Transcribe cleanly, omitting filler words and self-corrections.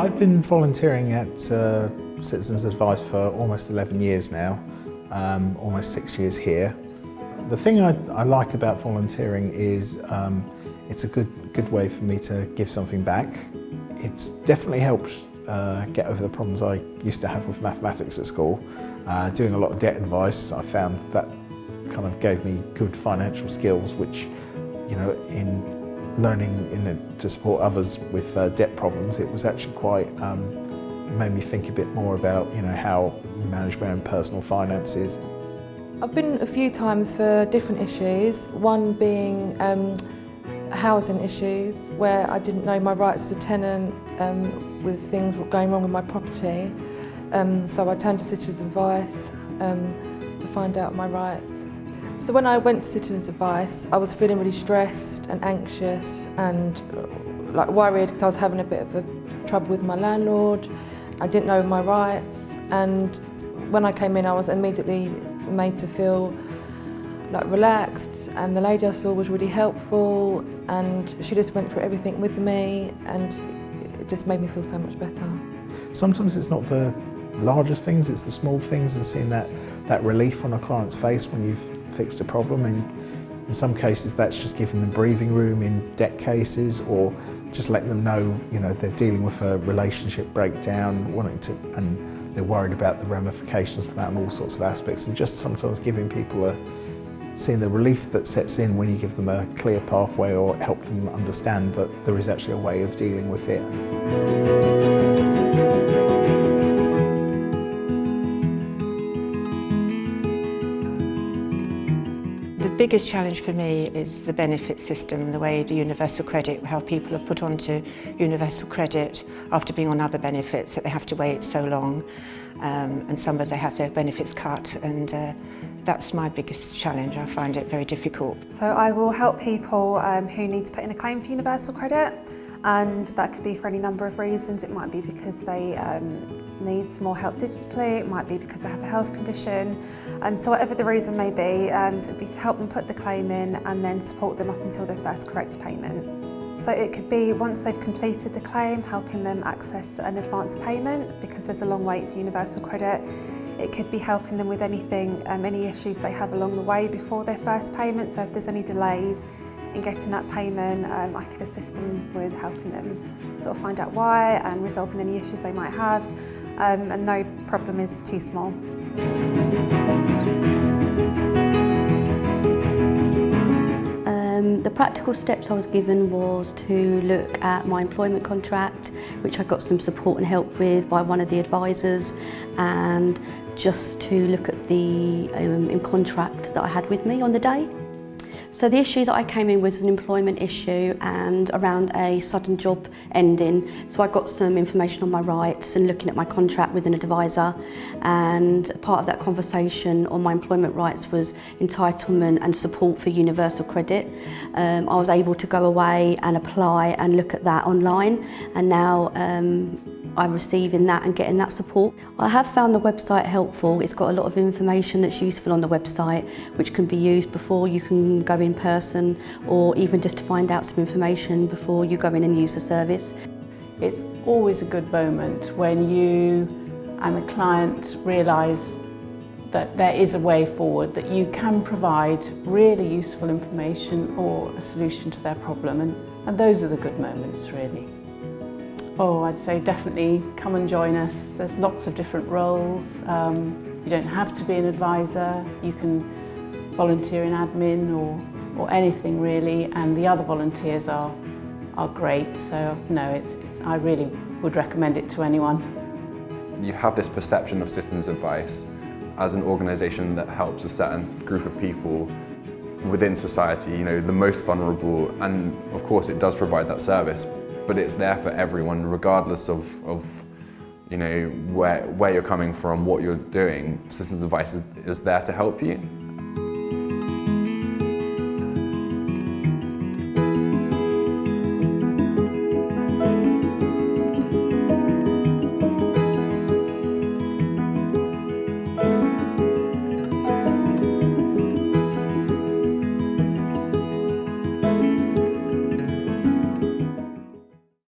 I've been volunteering at Citizens Advice for almost 11 years now, almost 6 years here. The thing I like about volunteering is it's a good way for me to give something back. It's definitely helped get over the problems I used to have with mathematics at school. Doing a lot of debt advice, I found that kind of gave me good financial skills, which, you know, in learning to support others with debt problems, it was actually quite, it made me think a bit more about, you know, how you manage my own personal finances. I've been a few times for different issues, one being housing issues, where I didn't know my rights as a tenant with things going wrong with my property. So I turned to Citizens Advice to find out my rights. So when I went to Citizens Advice, I was feeling really stressed and anxious and like worried because I was having a bit of trouble with my landlord. I didn't know my rights, and when I came in I was immediately made to feel like relaxed, and the lady I saw was really helpful and she just went through everything with me and it just made me feel so much better. Sometimes it's not the largest things, it's the small things, and seeing that relief on a client's face when you've fixed a problem, and in some cases that's just giving them breathing room in debt cases, or just letting them know, you know, they're dealing with a relationship breakdown, and they're worried about the ramifications of that and all sorts of aspects, and just sometimes giving people seeing the relief that sets in when you give them a clear pathway or help them understand that there is actually a way of dealing with it. The biggest challenge for me is the benefit system, the way the universal credit, how people are put onto universal credit after being on other benefits, that they have to wait so long, and some of them have their benefits cut, and that's my biggest challenge. I find it very difficult. So I will help people who need to put in a claim for universal credit, and that could be for any number of reasons. It might be because they need some more help digitally, it might be because they have a health condition, so whatever the reason may be, so it'd be to help them put the claim in and then support them up until their first correct payment. So it could be once they've completed the claim, helping them access an advance payment because there's a long wait for universal credit. It could be helping them with anything, any issues they have along the way before their first payment, so if there's any delays in getting that payment, I could assist them with helping them sort of find out why and resolving any issues they might have, and no problem is too small. The practical steps I was given was to look at my employment contract, which I got some support and help with by one of the advisors, and just to look at the contract that I had with me on the day. So the issue that I came in with was an employment issue and around a sudden job ending. So I got some information on my rights and looking at my contract with an advisor, and part of that conversation on my employment rights was entitlement and support for universal credit. I was able to go away and apply and look at that online, and now I'm receiving that and getting that support. I have found the website helpful. It's got a lot of information that's useful on the website, which can be used before you can go in person, or even just to find out some information before you go in and use the service. It's always a good moment when you and the client realise that there is a way forward, that you can provide really useful information or a solution to their problem, and those are the good moments, really. Oh, I'd say definitely come and join us. There's lots of different roles. You don't have to be an advisor. You can volunteer in admin or anything really, and the other volunteers are great. So no, I really would recommend it to anyone. You have this perception of Citizens Advice as an organisation that helps a certain group of people within society, you know, the most vulnerable, and of course it does provide that service. But it's there for everyone, regardless of you know, where you're coming from, what you're doing. Citizens Advice is there to help you.